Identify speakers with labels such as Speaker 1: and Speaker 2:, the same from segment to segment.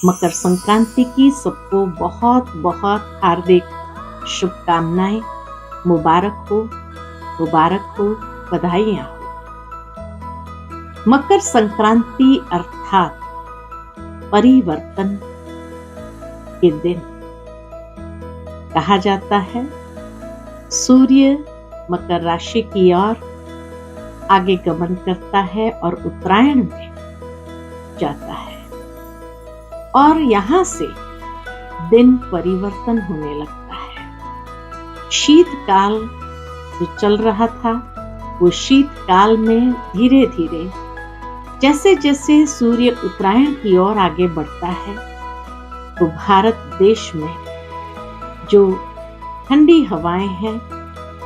Speaker 1: मकर संक्रांति की सबको बहुत बहुत हार्दिक शुभकामनाएं। मुबारक हो, बधाइयां हो। मकर संक्रांति अर्थात परिवर्तन के दिन कहा जाता है। सूर्य मकर राशि की ओर आगे गमन करता है और उत्तरायण में जाता है और यहां से दिन परिवर्तन होने लगता है। शीतकाल जो चल रहा था वो शीतकाल में धीरे धीरे जैसे जैसे सूर्य उत्तरायण की ओर आगे बढ़ता है तो भारत देश में जो ठंडी हवाएं हैं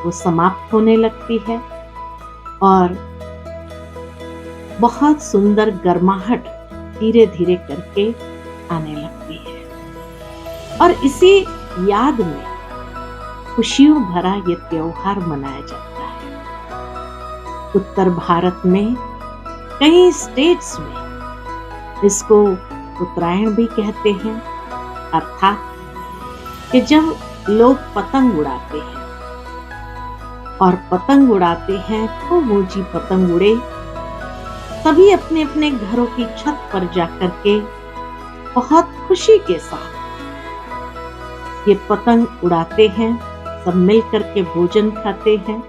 Speaker 1: वो समाप्त होने लगती है और बहुत सुंदर गर्माहट धीरे धीरे करके आने लगती है। और इसी याद में खुशियों भरा ये त्योहार मनाया जाता है। उत्तर भारत में कई स्टेट्स में इसको उत्तरायण भी कहते हैं, अर्थात कि जब लोग पतंग उड़ाते हैं और पतंग उड़ाते हैं तो ऊंची पतंग उड़े, सभी अपने अपने घरों की छत पर जाकर के बहुत खुशी के साथ ये पतंग उड़ाते हैं, सब मिलकर के भोजन खाते हैं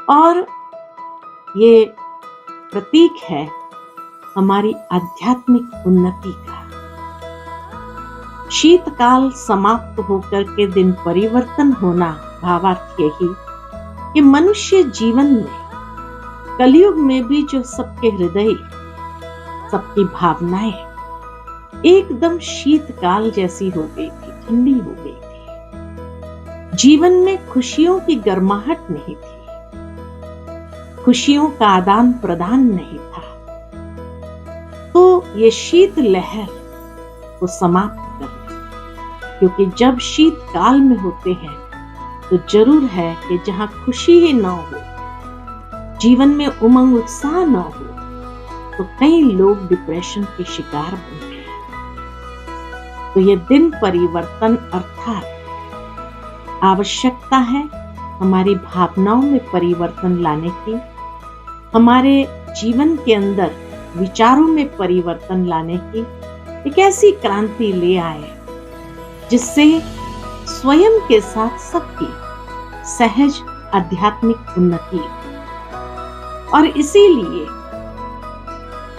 Speaker 1: और ये प्रतीक है हमारी आध्यात्मिक उन्नति का। शीतकाल समाप्त होकर के दिन परिवर्तन होना भावार्थ यही कि मनुष्य जीवन में कलयुग में भी जो सबके हृदय, सबकी भावनाएं एकदम शीतकाल जैसी हो गई थी, ठंडी हो गई थी। जीवन में खुशियों की गर्माहट नहीं थी, खुशियों का आदान प्रदान नहीं था। तो ये शीत लहर को समाप्त करना, क्योंकि जब शीतकाल में होते हैं तो जरूर है कि जहां खुशी ही न हो, जीवन में उमंग उत्साह न हो, तो कई लोग डिप्रेशन के शिकार बनते हैं। तो ये दिन परिवर्तन अर्थात आवश्यकता है हमारी भावनाओं में परिवर्तन लाने की, हमारे जीवन के अंदर विचारों में परिवर्तन लाने की एक ऐसी क्रांति ले आए जिससे स्वयं के साथ सबकी सहज आध्यात्मिक उन्नति। और इसीलिए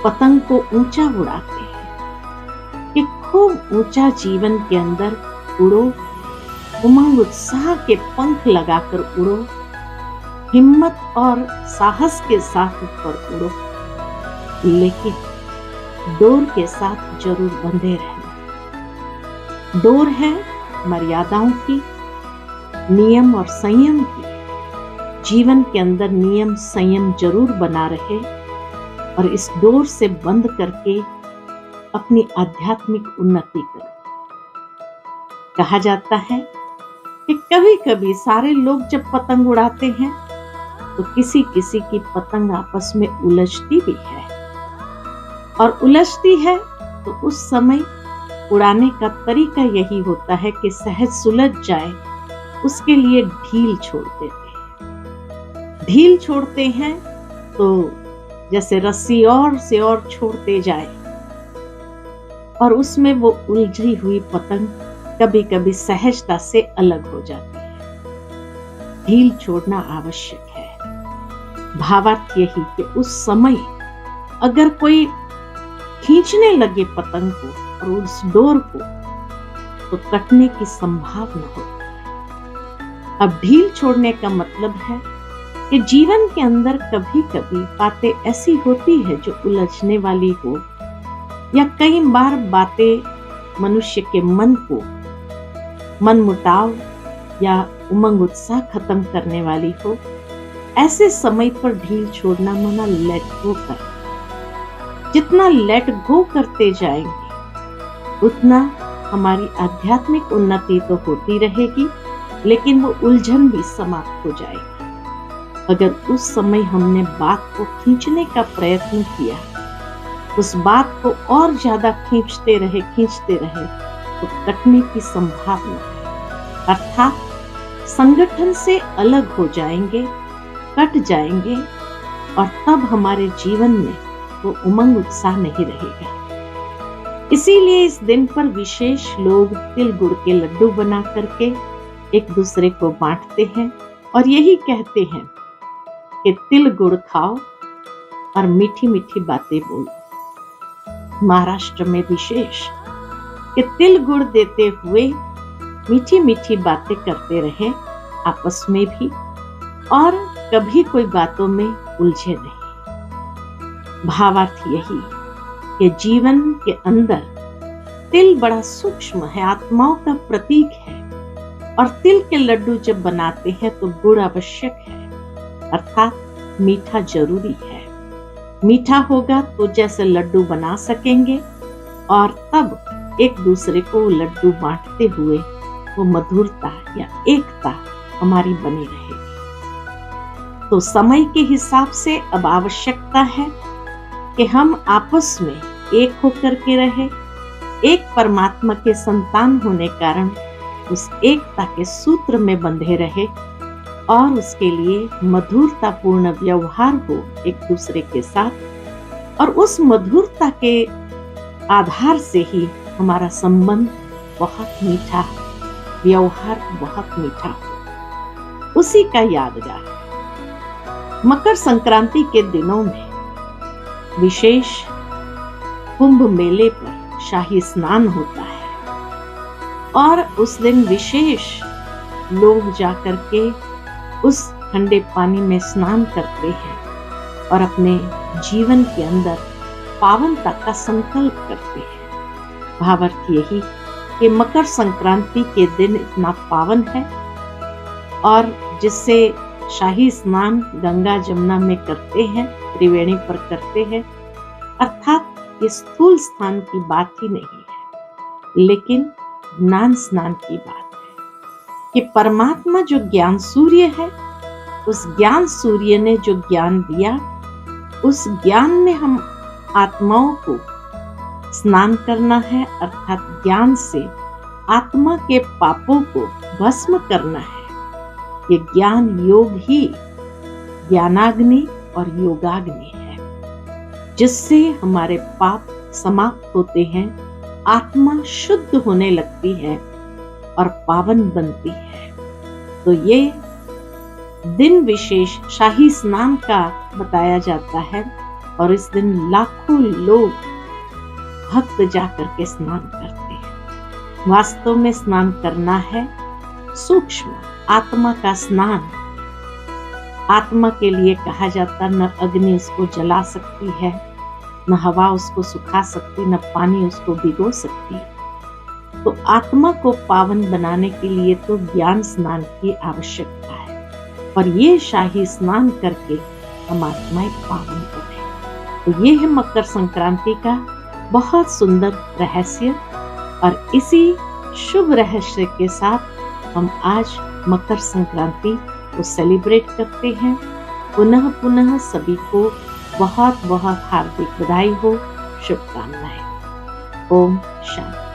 Speaker 1: पतंग को ऊंचा उड़ाते हैं कि खूब ऊंचा जीवन के अंदर उड़ो, उमंग उत्साह के पंख लगाकर उड़ो, हिम्मत और साहस के साथ ऊपर उड़ो, लेकिन डोर के साथ जरूर बंधे रहना। डोर है मर्यादाओं की, नियम और संयम की। जीवन के अंदर नियम संयम जरूर बना रहे और इस डोर से बंद करके अपनी आध्यात्मिक उन्नति करो। कहा जाता है कि कभी कभी सारे लोग जब पतंग उड़ाते हैं तो किसी किसी की पतंग आपस में उलझती भी है, और उलझती है तो उस समय उड़ाने का तरीका यही होता है कि सहज सुलझ जाए, उसके लिए ढील छोड़ देते हैं। ढील छोड़ते हैं तो जैसे रस्सी और से और छोड़ते जाए और उसमें वो उलझी हुई पतंग कभी कभी सहजता से अलग हो जाती है। ढील छोड़ना आवश्यक है। भावार्थ यही कि उस समय अगर कोई खींचने लगे पतंग को और उस डोर को तो कटने की संभावना होती है। अब ढील छोड़ने का मतलब है कि जीवन के अंदर कभी कभी बातें ऐसी होती है जो उलझने वाली हो, या कई बार बातें मनुष्य के मन को मनमुटाव या उमंग उत्साह खत्म करने वाली हो। ऐसे समय पर ढील छोड़ना माना लेट गो कर। जितना लेट गो करते जाएंगे उतना हमारी आध्यात्मिक उन्नति तो होती रहेगी, लेकिन वो उलझन भी समाप्त हो जाएगी। अगर उस समय हमने बात को खींचने का प्रयत्न किया उस बात को और ज्यादा खींचते रहे तो कटने की संभावना है। अर्थात संगठन से अलग हो जाएंगे, कट जाएंगे, और तब हमारे जीवन में वो उमंग उत्साह नहीं रहेगा। इसीलिए इस दिन पर विशेष लोग तिल गुड़ के लड्डू बना करके एक दूसरे को बांटते हैं और यही कहते हैं कि तिल गुड़ खाओ और मीठी मीठी बातें बोलो। महाराष्ट्र में विशेष कि तिल गुड़ देते हुए मीठी मीठी बातें करते रहे आपस में भी, और कभी कोई बातों में उलझे नहीं। भावार्थ यही कि जीवन के अंदर तिल बड़ा सूक्ष्म है, आत्माओं का प्रतीक है, और तिल के लड्डू जब बनाते हैं तो गुड़ आवश्यक है, अर्थात मीठा जरूरी है। मीठा होगा तो जैसे लड्डू बना सकेंगे, और तब एक दूसरे को लड्डू बांटते हुए वो मधुरता या एकता हमारी बनी रहेगी। तो समय के हिसाब से अब आवश्यकता है कि हम आपस में एक होकर के रहे, एक परमात्मा के संतान होने कारण उस एकता के सूत्र में बंधे रहे, और उसके लिए मधुरतापूर्ण व्यवहार हो एक दूसरे के साथ, और उस मधुरता के आधार से ही हमारा संबंध बहुत मीठा, व्यवहार बहुत मीठा हो। उसी का यादगार मकर संक्रांति के दिनों में विशेष कुंभ मेले पर शाही स्नान होता है, और उस दिन विशेष लोग जाकर के उस ठंडे पानी में स्नान करते हैं और अपने जीवन के अंदर पावनता का संकल्प करते हैं। भावार्थ यही कि मकर संक्रांति के दिन इतना पावन है, और जिससे शाही स्नान गंगा जमुना में करते हैं, त्रिवेणी पर करते हैं, अर्थात ये स्थूल स्थान की बात ही नहीं है, लेकिन ज्ञान स्नान की बात है कि परमात्मा जो ज्ञान सूर्य है, उस ज्ञान सूर्य ने जो ज्ञान दिया, उस ज्ञान में हम आत्माओं को स्नान करना है, अर्थात ज्ञान से आत्मा के पापों को भस्म करना है। ये ज्ञान योग ही ज्ञानाग्नि और योगाग्नि है, जिससे हमारे पाप समाप्त होते हैं, आत्मा शुद्ध होने लगती है और पावन बनती है। तो ये दिन विशेष शाही स्नान का बताया जाता है, और इस दिन लाखों लोग भक्त जाकर के स्नान करते हैं। वास्तव में स्नान करना है सूक्ष्म आत्मा का स्नान। आत्मा के लिए कहा जाता, न अग्नि उसको जला सकती है, न हवा उसको सुखा सकती, न पानी उसको भिगो सकती। तो आत्मा को पावन बनाने के लिए तो ज्ञान स्नान की आवश्यकता है, और ये शाही स्नान करके हम आत्माएं पावन करें। तो ये है मकर संक्रांति का बहुत सुंदर रहस्य, और इसी शुभ रहस्य के साथ हम आज मकर संक्रांति को सेलिब्रेट करते हैं। पुनः पुनः सभी को बहुत बहुत हार्दिक बधाई हो, शुभकामनाएं। ओम शांति।